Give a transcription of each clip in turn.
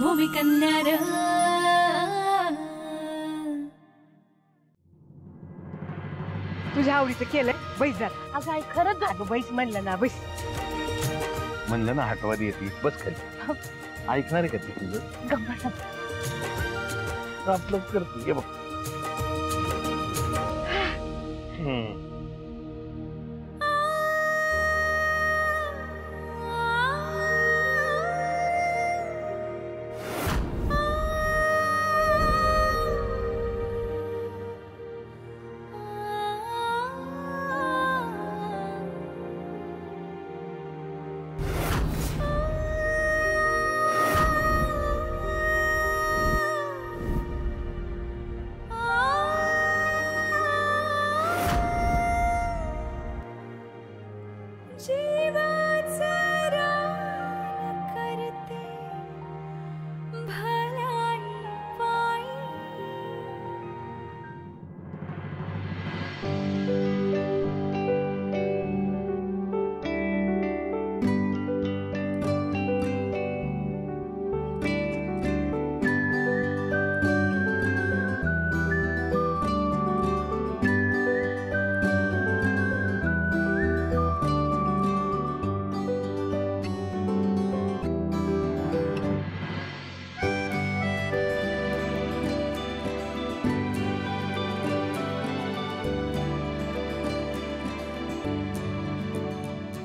भूमिकन्या र तुझ्या आवडीचं केलंय बैस जरा. अगं आई खरंच अगं बैस म्हणलं ना बैस. म्हणलं ना हाकवादी येते बस खाली. ऐकणार आहे का ती तुझं? गप्पा आपलंच करते हे बघ.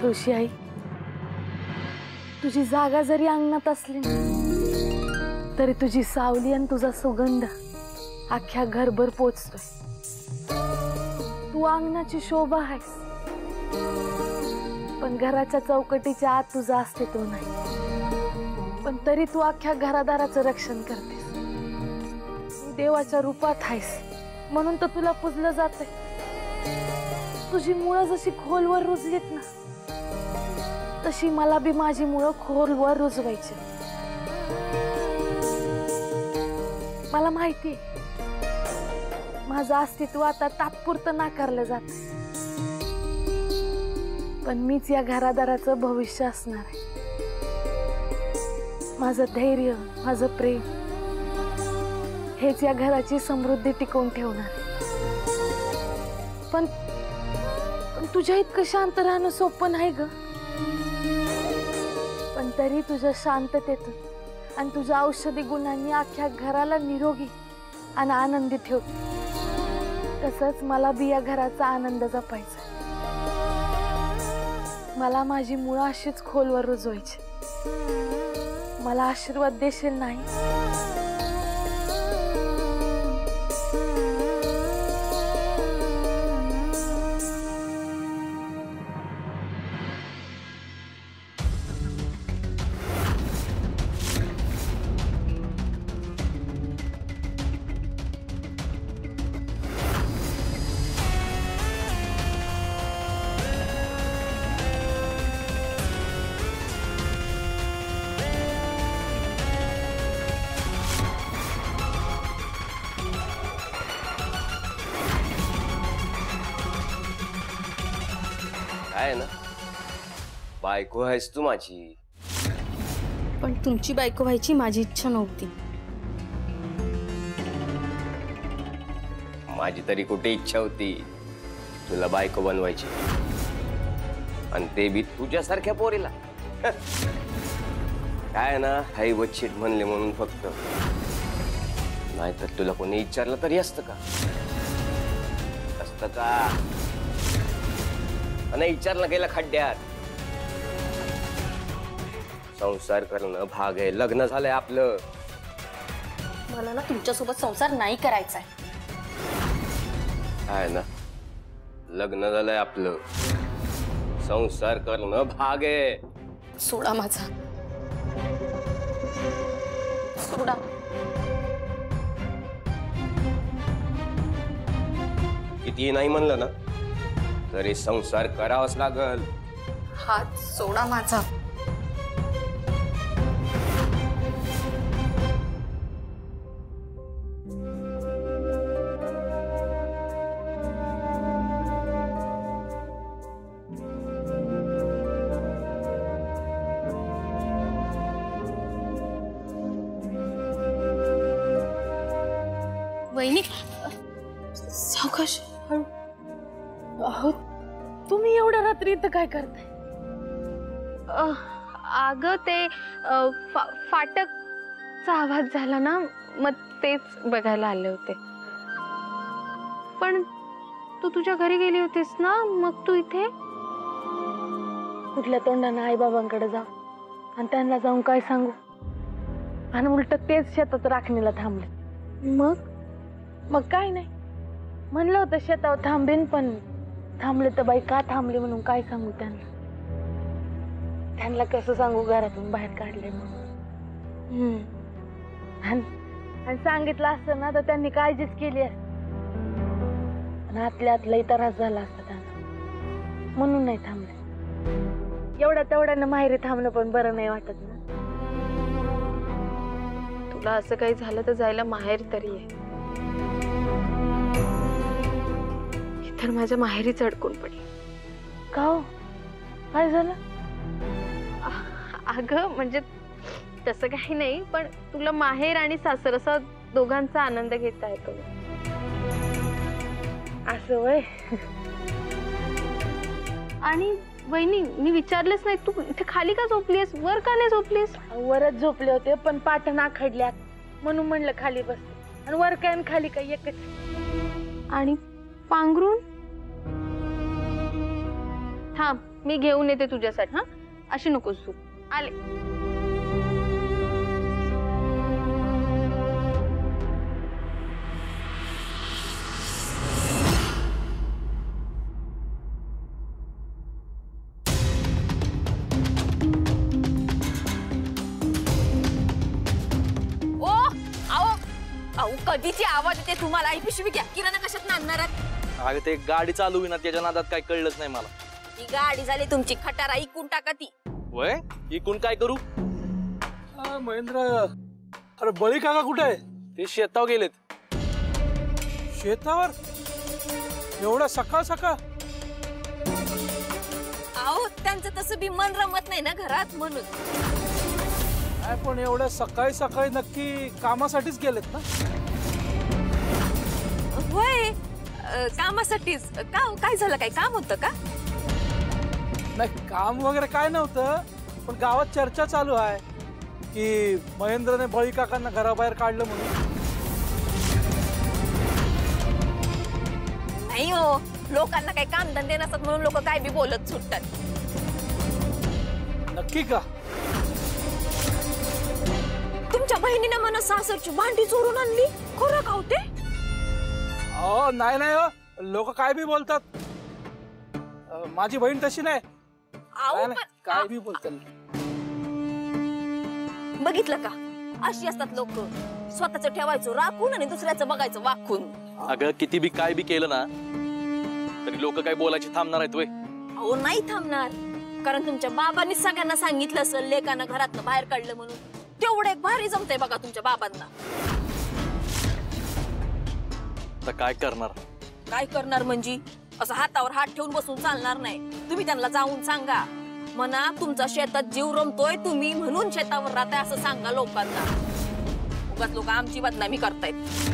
तुळशी आई, तुझी जागा जरी अंगणात असली तरी तुझी सावली आणि तुझा सुगंध अख्ख्या घरभर पोचतोय. तू अंगणाची शोभा आहेस, पण घराच्या चौकटीच्या आत तुझं अस्तित्व नाही. पण तरी तू अख्ख्या घरादाराचं रक्षण करतेस. तू देवाच्या रूपात आहेस म्हणून तर तुला पूजलं जातंय. तुझी मुळं जशी खोलवर रुजलीत ना, तशी मला बी माझी मुळं खोलवर रुजवायची. मला माहिती माझं अस्तित्व आता तात्पुरतं नाकारलं जात, पण मीच या घरादाराचं भविष्य असणार आहे. माझं धैर्य, माझं प्रेम हेच या घराची समृद्धी टिकवून ठेवणार आहे. पण तुझ्या इतकं शांत राहणं सोपं नाही ग. पण तरी तुझ्या शांततेतून आणि तुझ्या औषधी गुणांनी अख्ख्या घराला निरोगी आणि आनंदी ठेवते. तसंच मला बी या घराचा आनंद जपायचा. मला माझी मुळं अशीच खोलवर रुजवायची. मला आशीर्वाद देशील नाही? काय ना, बायको आहेस तू माझी. पण तुमची बायको व्हायची माझी इच्छा नव्हती. माझी तरी कुठे इच्छा होती तुला बायको बनवायची, आणि ते बी तुझ्यासारख्या पोरीला. काय ना, हाय वच्छिट म्हणले म्हणून फक्त. नाहीतर तुला कोणी विचारलं तरी असतं का? असतं का? आणि विचारलं गेला खड्ड्यात. संसार करणं भाग आहे. लग्न झालंय आपलं. मला ना तुमच्यासोबत संसार नाही करायचा आहे. आहे ना, लग्न झालंय आपलं. संसार करणं भाग आहे. सोडा माझा, सोडा. किती नाही म्हणलं ना तरी संसार करावाच लागल. हात सोडा माझा. वहिनी सावकाश हळू. अहो तुम्ही एवढ्या रात्री इथं काय करताय? अगं ते फाटकचा आवाज झाला ना, मग तेच बघायला आले होते. पण तू तुझ्या घरी गेली होतीस ना, मग तू इथे? कुठल्या तोंडानं आई बाबांकडे जाऊ आणि त्यांना जाऊन काय सांगू? आणि उलट तेच शेतात राखणीला थांबले. मग काय नाही, म्हणलं होतं शेतावर थांबेन, पण थांबले तर बाई का थांबले म्हणून काय सांगू त्यांना? त्यांना कसं सांगू घरातून बाहेर काढले म्हणून? आणि सांगितलं असतं ना तर त्यांनी काळजीच केली असती. आणि आतल्या आतलाही त्रास झाला असता त्यांना, म्हणून नाही थांबले. एवढ्या तेवढ्यानं माहेरी थांबणं पण बरं नाही वाटत ना. तुला असं काही झालं तर जायला माहेर तरी आहे. तर माझ्या माहेरीच अडकून पडली. का हो? काय झालं? अगं म्हणजे तसं काही नाही, पण तुला माहेर आणि सासर असा दोघांचा आनंद घेता येतो. असं वय. आणि वहिनी मी विचारलंच नाही, तू इथे खाली का झोपलीस, वर का नाही झोपलीस? वरच झोपले होते, पण पाठ नाखडल्या म्हणून म्हणलं खाली बसते. आणि वर काय आणि खाली काय एकच. आणि पांघरून थांब, मी घेऊन येते तुझ्यासाठी. हा, अशी नकोस तू. आले. ओ आओ आओ कधीची आवाज येते तुम्हाला? आई पिशवी घ्या. किराणा कशात आणणार आहात? अगं ते गाडी चालू होईना, त्याच्या नादात काय कळलंच नाही मला. ती गाडी झाली तुमची, खटारा इकून टाका ती. वय इकून काय करू? महेंद्र, अरे बळी काका कुठे आहे? ते शेतावर गेलेत. शेतावर? एवढा सकाळ सकाळ? आओ त्यांचं तसं बी मन रमत नाही ना घरात, म्हणून. काय पण एवढ्या सकाळी सकाळी नक्की कामासाठीच गेलेत ना? होय, कामासाठीच. का काय झालं, काय काम होतं का? नाही, काम वगैरे काय नव्हतं, पण गावात चर्चा चालू आहे की महेंद्रने बळी काकांना घराबाहेर काढलं म्हणून. नाही हो, लोकांना काही काम धंदे नसतात म्हणून लोक काय बी बोलत सुटतात. नक्की का? तुमच्या बहिणीने मला सासरची भांडी चोरून आणली, खरं का होते? नाही नाही हो, लोक काय बी बोलतात. माझी बहीण तशी नाही. काय बी बोलतात. बघितलं का, अशी असतात लोक. स्वतःच ठेवायचं राखून आणि दुसऱ्याचं बघायचं वाखून. अगं किती बी काय बी केलं ना तरी लोक काय बोलायची थांबणार आहेत वय? अहो नाही थांबणार, कारण तुमच्या बाबांनी सगळ्यांना सांगितलं असेल लेकानं घरातनं बाहेर काढलं म्हणून. तेवढं एक भारी जमतंय बघा तुमच्या बाबांना. तर काय करणार? काय करणार म्हणजे असं हातावर हात ठेवून बसून चालणार नाही. तुम्ही त्यांना जाऊन सांगा, म्हणा तुमचा शेतात जीव रमतोय तुम्ही म्हणून शेतावर राहताय असं सांगा लोकांना. उगाच लोक आमची बदनामी करतायत.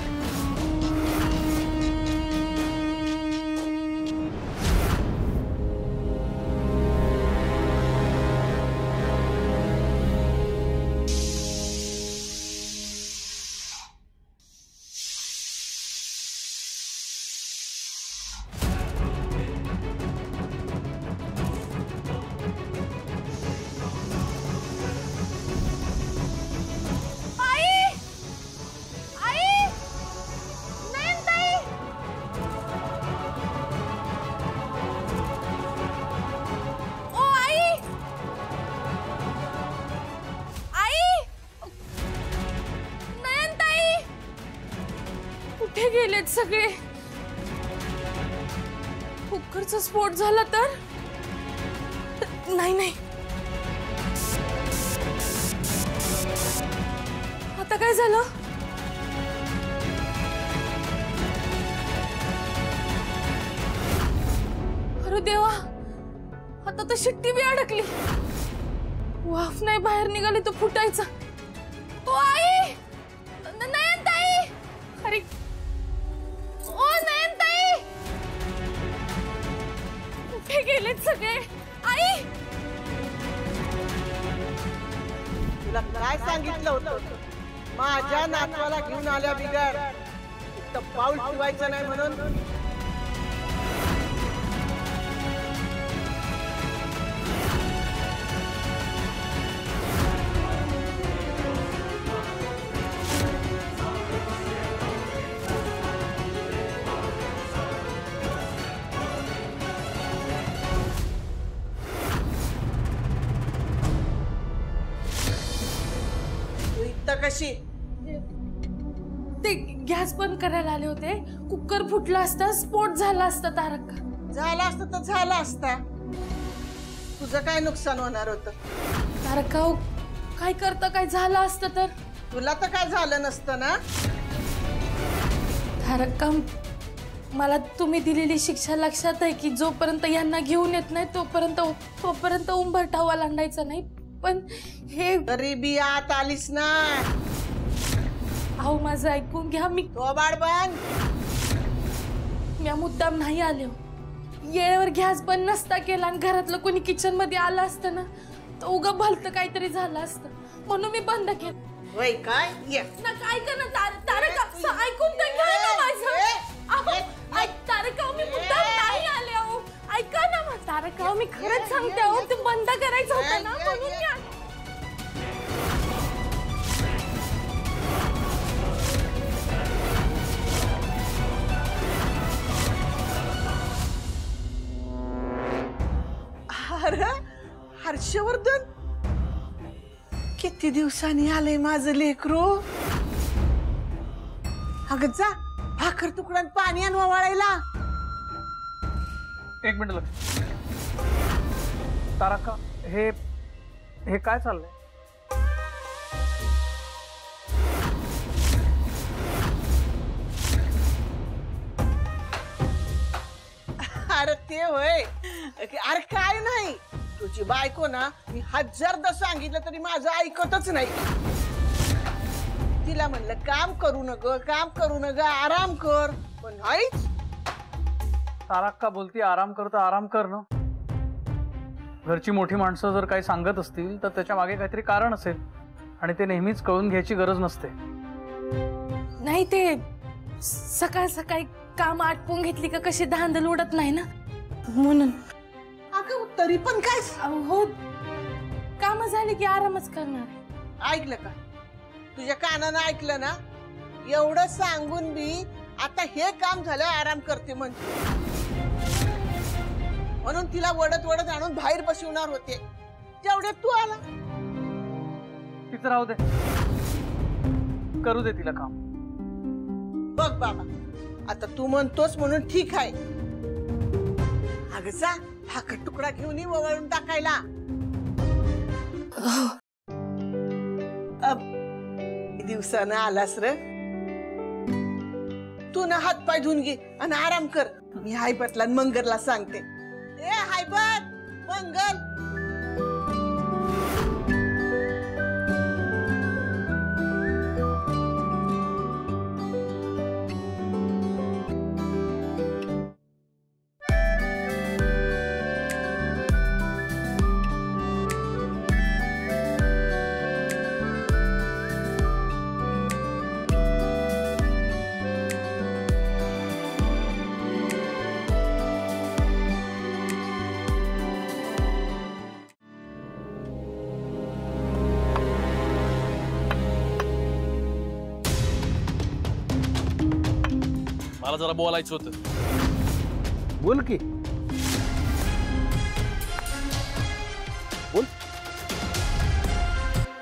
कुठे गेलेत सगळे? कुकरचा स्फोट झाला तर? नाही नाही, आता काय झालं? अरे देवा, आता तर शिट्टी बी अडकली. वाफ नाही बाहेर निघाली तर फुटायचा. ओ आई, नयनताई, अरे होतं माझ्या नातवाला घेऊन आल्या बिगर इथं पाऊल ठेवायचं नाही म्हणून. कशी ते गॅस बंद करायला आले होते, कुकर फुटला असता, स्फोट झाला असता. तारका झाला असता तर झाला असता, तुझं काय नुकसान होणार होतं? तारका काय करता, काय झालं असतं तर? तुला तर काय झालं नसतं ना. तारका मला तुम्ही दिलेली शिक्षा लक्षात आहे की जोपर्यंत यांना घेऊन येत नाही तोपर्यंत उंबरठा ओलांडायचा नाही. पण हे तरी बी आत आलीस ना. अहो माझं ऐकून घ्या. मी थोबाड बंद. मी मुद्दाम नाही आले. येळेवर गॅस बंद नसता केला आणि घरातलं कोणी किचन मध्ये आलं असतं ना तर उगा भलतं काहीतरी झालं असतं म्हणून मी बंद केलं. वय काय ये ना काय करणार तारका, ऐकून तर घ्या ना माझं. तारका मी मुद्दाम नाही आले. अहो ऐका ना मग तारका, मी खरंच सांगते. अहो ते बंद करायचं होतं ना म्हणून मी आले. अरे हर्षवर्धन, किती दिवसांनी आलंय माझं लेकरू. अगं जा भाकर तुकड्यात पाणी आण वाळायला. एक मिनिट लक्ष. तारका, हे काय चाललंय? अरे ते होय. अरे काय नाही, तुझी बायको ना मी हजारदा सांगितलं तरी माझं ऐकतच नाही. तिला म्हणलं काम करू नग आराम कर, पण नाहीच. तारका बोलती आराम कर तर आराम कर ना. घरची मोठी माणसं जर काही सांगत असतील तर त्याच्या मागे काहीतरी कारण असेल आणि ते नेहमीच कळून घ्यायची गरज नसते. नाही ते सकाळ सकाळी काम आटपून घेतली का कशी धांदल उडत नाही ना म्हणून. अगं तरी पण काय. हो काम झाली की आरामच करणार. ऐकलं का? तुझ्या कानानं ऐकलं ना. एवढं सांगून बी आता हे काम झालं आराम करते म्हणून तिला वडत वडत आणून बाहेर बसवणार होते. तेवढ्यात तू आला. तिचं राहू दे, करू दे तिला काम. बघ बाबा, आता तू म्हणतोस म्हणून ठीक आहे. अगं जा भाकर तुकडा घेऊन ये वळून टाकायला. दिवसानं आलास रे. तू ना हात पाय धुवून घे आणि आराम कर. मी हायबतला मंगलला सांगते. ए हायबत, मंगल. मला जरा बोलायचं होतं. बोल की. बोल.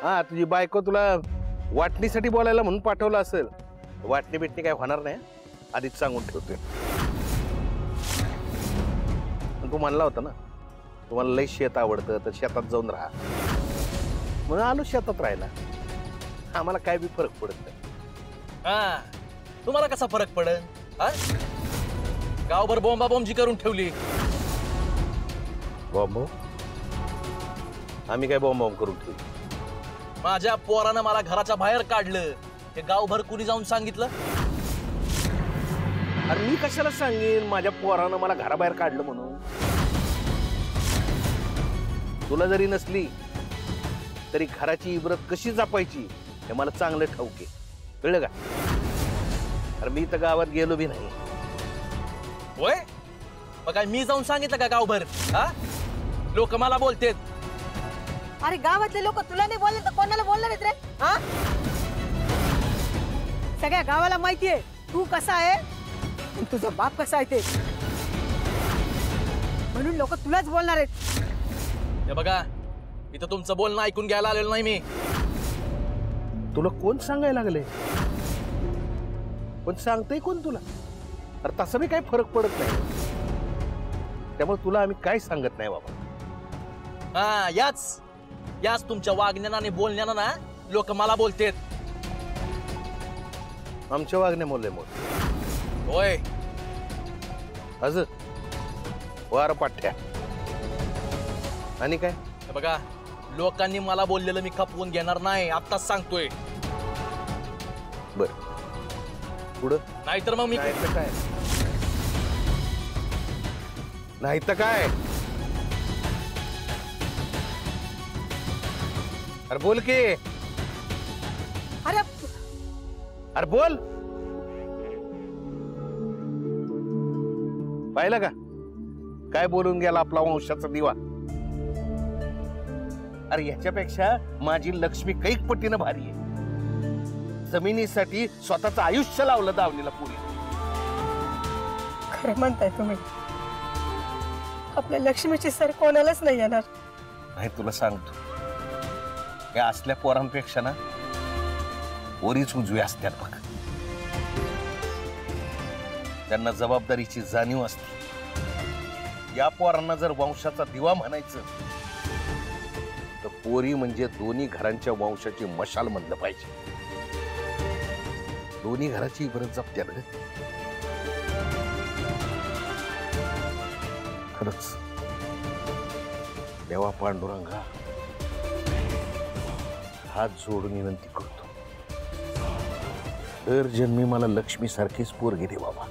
हा, तुझी बायको तुला वाटणीसाठी बोलायला म्हणून पाठवलं असेल. वाटणी बिटणी काय होणार नाही, आधीच सांगून ठेवतोय. तू म्हणला होता ना तुम्हाला लई शेत आवडतं तर शेतात जाऊन राहा म्हणून आलो शेतात राहायला. आम्हाला काय बी फरक पडत नाही. हा, तुम्हाला कसा फरक पडेल? गावभर बोंबाबोंबजी करून ठेवली. बॉम्ब? आम्ही काय बॉम्ब करून ठेवली? माझ्या पोरानं मला घराच्या बाहेर काढलं. हे गावभर कुणी जाऊन सांगितलं? अरे मी कशाला सांगेन माझ्या पोरानं मला घराबाहेर काढलं म्हणून. तुला जरी नसली तरी घराची इब्रत कशी जपायची हे मला चांगलं ठाऊक आहे, कळलं का? अरे मी तर गावात गेलो बी नाही. होय मग काय मी जाऊन सांगितलं का गावभर? हा लोक मला बोलतेत. अरे गावातले लोक तुला नाही बोलले तर कोणाला बोलणार आहेत रे? हा सगळ्या गावाला माहितीये तू कसा आहे आणि तुझा बाप कसा आहे ते, म्हणून लोक तुलाच बोलणार आहेत. हे बघा इथं तुमचं बोलणं ऐकून घ्यायला आलेलं नाही मी. तुला कोण सांगायला लागले? पण सांगतंय कोण तुला? अरे तसं बी काही फरक पडत नाही, त्यामुळे तुला आम्ही काय सांगत नाही बाबा. हा याच तुमच्या वागण्यानं आणि बोलण्यानं ना लोक मला बोलतेत. आमच्या वागण्यामुळे मोठ होय अज वार पाठ्या आणि काय? हे बघा लोकांनी मला बोललेलं मी खपवून घेणार नाही, आत्ताच सांगतोय. बर पुढं नाहीतर मग मी नाही तर काय? नाही तर काय? अरे बोल की. अरे अरे बोल. पाहिलं का काय बोलून गेला आपला वंशाचा दिवा? अरे ह्याच्यापेक्षा माझी लक्ष्मी कैक पटीनं भारी आहे. जमिनीसाठी स्वतःचं आयुष्य लावलं दावणीला पुरी. खरं म्हणताय तुम्ही, आपल्या लक्ष्मीची सर कोणालाच नाही येणार. नाही तुला सांगतो, या असल्या पोरांपेक्षा ना पोरीच उजवी असतात बघ. त्यांना जबाबदारीची जाणीव असते. या पोरांना जर वंशाचा दिवा म्हणायचं तर पोरी म्हणजे दोन्ही घरांच्या वंशाची मशाल म्हणलं पाहिजे. दोन्ही घराची इबरत जपत्यात ग. खरंच देवा पांडुरंगा हात जोडून विनंती करतो, दर जन्मी मला लक्ष्मी सारखीच पोरगी दे बाबा.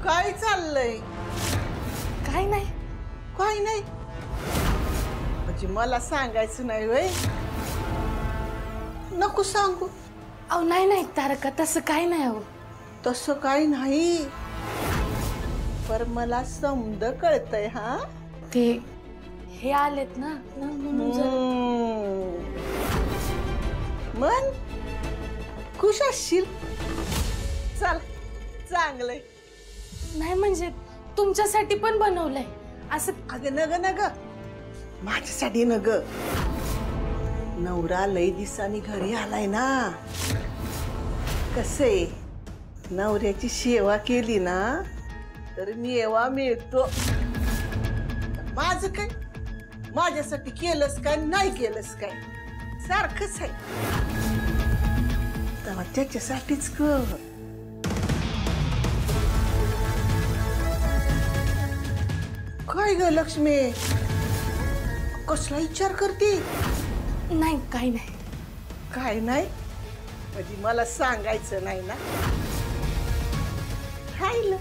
काय चाललंय? काय नाही. काय नाही म्हणजे मला सांगायचं नाही वय? नको सांगू. अहो नाही नाही तारका, तसं काय नाही. अहो तसं काही नाही, पर मला समज कळतंय. हा ते हे आलेत ना म्हणून मन खुश असशील. चल चांगलंय. नाही म्हणजे तुमच्यासाठी पण बनवलंय असं. अगं नग नग माझ्यासाठी नग. नवरा लई दिवसांनी घरी आलाय ना. कसे नवऱ्याची सेवा केली ना तर मेवा मिळतो. माझं काय, माझ्यासाठी केलंस काय नाही केलंस काय सारखंच आहे. तेव्हा त्याच्यासाठीच कर. काय ग लक्ष्मी, कसला विचार करते? नाही काही नाही. काय नाही म्हणजे मला सांगायचं नाही ना? राहिलं.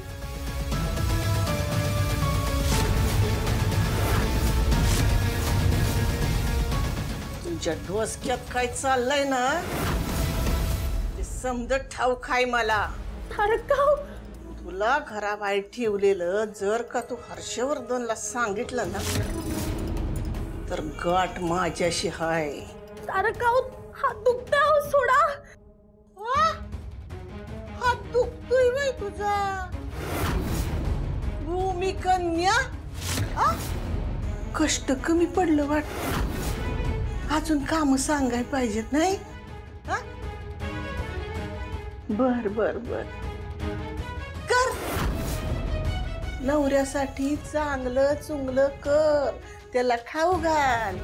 तुमच्या डोसक्यात काय चाललंय ना ते समजत ठाऊक आहे मला. तुला घराबाहेर ठेवलेलं जर का तू हर्षवर्धनला सांगितलं ना तर गाठ माझ्याशी हाय. हात दुखतोय, सोडा. हात दुखतोय बाई तुझा. भूमी कन्या कष्ट कमी पडलं वाटत. अजून काम सांगाय पाहिजेत नाही? बर बर बर कर. नवऱ्यासाठी चांगलं चुंगलं कर, त्याला खाऊ घाल.